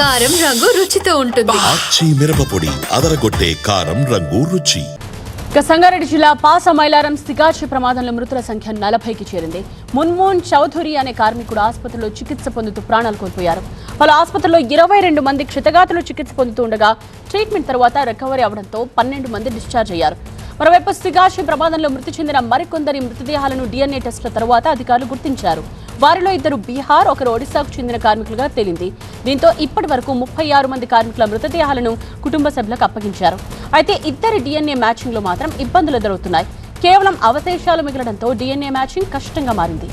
కారం రంగు రుచితో ఉంటుంది. ఆచి మిరపపొడి అదరగొట్టే కారం రంగు రుచి. సంగారెడ్డి జిల్లా పాస మైలారం సిగాచి ప్రమాదంలో మృతుల సంఖ్య 40కి చేరింది. మున్మోన్ చౌధురి అనే కార్మికుడు ఆసుపత్రిలో చికిత్స పొందుతూ ప్రాణాలు కోల్పోయారు. పలు ఆసుపత్రుల్లో 22 మంది క్షతగాతులు చికిత్స పొందుతూ ఉండగా ట్రీట్మెంట్ తర్వాత రికవరీ అవడంతో 12 మంది డిశ్చార్జ్ అయ్యారు. మరోవైపు సిగాచి ప్రమాదంలో మృతి చెందిన మరికొందరి మృతదేహాలను DNA టెస్టుల తర్వాత అధికారులు గుర్తించారు. వారిలో 2 బీహార్, 1 ఒడిశాకు చెందిన కార్మికులుగా తేలింది. దీంతో ఇప్పటి వరకు 36 మంది కార్మికుల మృతదేహాలను కుటుంబ సభ్యులకు అప్పగించారు. అయితే ఇద్దరి DNA మ్యాచింగ్ లో మాత్రం ఇబ్బందులు ఎదురవుతున్నాయి. కేవలం అవశేషాలు మిగలడంతో DNA మ్యాచింగ్ కష్టంగా మారింది.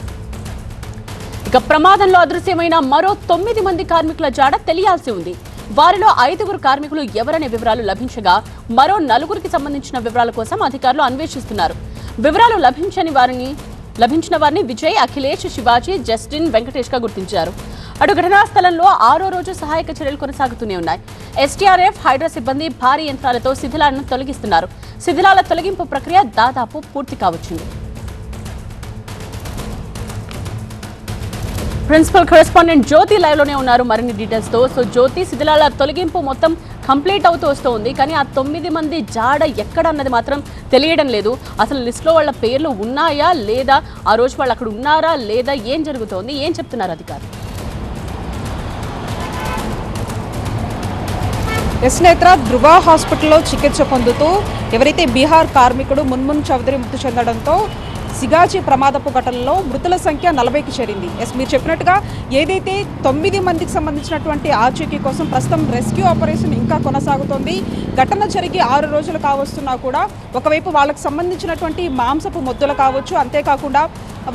ఇక ప్రమాదంలో అదృశ్యమైన మరో 9 మంది కార్మికుల జాడ తెలియాల్సి ఉంది. వారిలో 5 కార్మికులు ఎవరనే వివరాలు లభించగా మరో 4కి సంబంధించిన వివరాల కోసం అధికారులు అన్వేషిస్తున్నారు. వివరాలు లభించిన వారిని విజయ్, అఖిలేష్, శివాజీ, జస్టిన్, వెంకటేష్ గా గుర్తించారు. అటు ఘటనా స్థలంలో 6వ రోజు సహాయక చర్యలు కొనసాగుతూనే ఉన్నాయి. STRF, హైడ్రా సిబ్బంది భారీ యంత్రాలతో శిథిలాలను తొలగిస్తున్నారు. శిథిలాల తొలగింపు ప్రక్రియ దాదాపు పూర్తి కావచ్చింది. ప్రిన్సిపల్ కరెస్పాండెంట్ జ్యోతి లైవ్ లోనే ఉన్నారు మరిన్ని డీటెయిల్స్ తో. సో జ్యోతి, శిథిలాల తొలగింపు మొత్తం కంప్లీట్ అవుతూ వస్తుంది, కానీ ఆ 9 మంది జాడ ఎక్కడ అన్నది మాత్రం తెలియడం లేదు. అసలు లిస్ట్ లో వాళ్ళ పేర్లు ఉన్నాయా లేదా, ఆ రోజు వాళ్ళు అక్కడ ఉన్నారా లేదా, ఏం జరుగుతోంది, ఏం చెప్తున్నారు అధికారులు? నేత్ర, ధృవ హాస్పిటల్లో చికిత్స పొందుతూ ఎవరైతే బీహార్ కార్మికుడు మున్మున్ చౌదరి మృతి చెందడంతో సిగాచి ప్రమాదపు ఘటనలో మృతుల సంఖ్య 40కి చేరింది. మీరు చెప్పినట్టుగా ఏదైతే 9 మందికి సంబంధించినటువంటి ఆచూకీ కోసం ప్రస్తుతం రెస్క్యూ ఆపరేషన్ ఇంకా కొనసాగుతోంది. ఘటన జరిగి 6 రోజులు కావస్తున్నా కూడా ఒకవైపు వాళ్ళకి సంబంధించినటువంటి మాంసపు మొద్దులు కావచ్చు, అంతేకాకుండా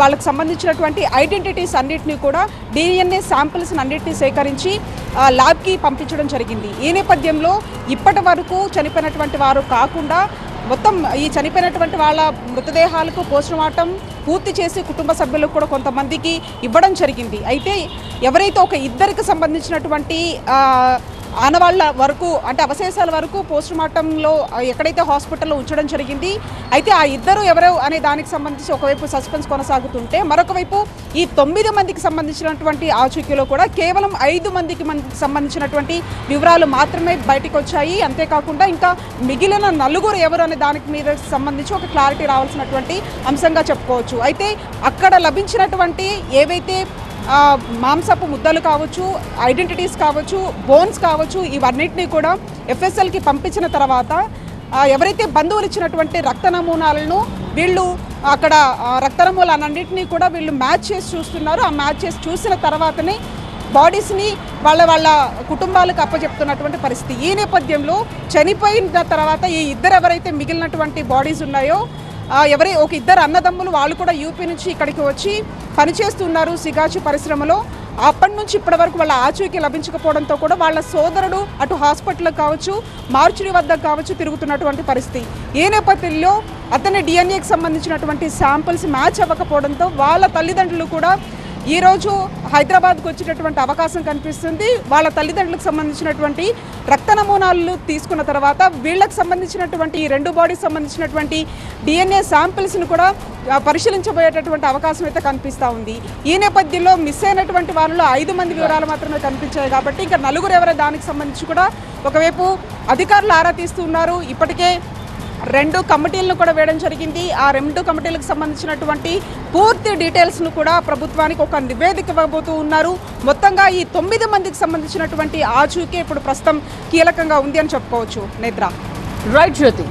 వాళ్ళకి సంబంధించినటువంటి ఐడెంటిటీస్ అన్నింటినీ కూడా DNA శాంపిల్స్ అన్నింటినీ సేకరించి ల్యాబ్కి పంపించడం జరిగింది. ఈ నేపథ్యంలో ఇప్పటి వరకు చనిపోయినటువంటి వారు కాకుండా మొత్తం ఈ చనిపోయినటువంటి వాళ్ళ మృతదేహాలకు పోస్టుమార్టం పూర్తి చేసి కుటుంబ సభ్యులకు కూడా కొంతమందికి ఇవ్వడం జరిగింది. అయితే ఎవరైతే ఒక ఇద్దరికి సంబంధించినటువంటి ఆనవాళ్ళ వరకు, అంటే అవశేషాల వరకు పోస్టుమార్టంలో ఎక్కడైతే హాస్పిటల్లో ఉంచడం జరిగింది. అయితే ఆ ఇద్దరు ఎవరు అనే దానికి సంబంధించి ఒకవైపు సస్పెన్స్ కొనసాగుతుంటే, మరొక వైపు ఈ 9 మందికి సంబంధించినటువంటి ఆచూకీలో కూడా కేవలం 5 మందికి సంబంధించినటువంటి వివరాలు మాత్రమే బయటకు వచ్చాయి. అంతేకాకుండా ఇంకా మిగిలిన 4 ఎవరు అనే దానికి మీద సంబంధించి ఒక క్లారిటీ రావాల్సినటువంటి అంశంగా చెప్పుకోవచ్చు. అయితే అక్కడ లభించినటువంటి ఏవైతే మాంసపు ముద్దలు కావచ్చు, ఐడెంటిటీస్ కావచ్చు, బోన్స్ కావచ్చు, ఇవన్నిటినీ కూడా FSLకి పంపించిన తర్వాత ఎవరైతే బంధువులు ఇచ్చినటువంటి రక్త నమూనాలను వీళ్ళు అక్కడ రక్త నమూనాలన్నింటినీ కూడా వీళ్ళు మ్యాచ్ చేసి చూస్తున్నారు. ఆ మ్యాచ్ చేసి చూసిన తర్వాతనే బాడీస్ని వాళ్ళ కుటుంబాలకు అప్పచెప్తున్నటువంటి పరిస్థితి. ఈ నేపథ్యంలో చనిపోయిన తర్వాత ఈ ఇద్దరు ఎవరైతే మిగిలినటువంటి బాడీస్ ఉన్నాయో, ఒక ఇద్దరు అన్నదమ్ములు, వాళ్ళు కూడా యూపీ నుంచి ఇక్కడికి వచ్చి పనిచేస్తున్నారు సిగాచి పరిశ్రమలో. అప్పటి నుంచి ఇప్పటి వరకు వాళ్ళ ఆచూకీ లభించకపోవడంతో కూడా వాళ్ళ సోదరుడు అటు హాస్పిటల్ కావచ్చు, మార్చురీ వద్ద కావచ్చు తిరుగుతున్నటువంటి పరిస్థితి. ఈ నేపథ్యంలో అతని DNAకి సంబంధించినటువంటి శాంపిల్స్ మ్యాచ్ అవ్వకపోవడంతో వాళ్ళ తల్లిదండ్రులు కూడా ఈరోజు హైదరాబాద్కు వచ్చేటటువంటి అవకాశం కనిపిస్తుంది. వాళ్ళ తల్లిదండ్రులకు సంబంధించినటువంటి రక్త నమూనాలు తీసుకున్న తర్వాత వీళ్ళకి సంబంధించినటువంటి ఈ 2 బాడీకి సంబంధించినటువంటి DNA శాంపిల్స్ను కూడా పరిశీలించబోయేటటువంటి అవకాశం అయితే కనిపిస్తూ ఉంది. ఈ నేపథ్యంలో మిస్ అయినటువంటి వాళ్ళలో 5 మంది వివరాలు మాత్రమే కనిపించాయి. కాబట్టి ఇంకా 4 ఎవరో దానికి సంబంధించి కూడా ఒకవైపు అధికారులు ఆరా తీస్తున్నారు. ఇప్పటికే 2 కమిటీలను కూడా వేయడం జరిగింది. ఆ 2 కమిటీలకు సంబంధించినటువంటి పూర్తి డీటెయిల్స్ను కూడా ప్రభుత్వానికి ఒక నివేదిక ఇవ్వబోతూ ఉన్నారు. మొత్తంగా ఈ 9 మందికి సంబంధించినటువంటి ఆచూకీ ఇప్పుడు ప్రస్తుతం కీలకంగా ఉంది అని చెప్పుకోవచ్చు. నేత్ర. రైట్ జ్యోతి.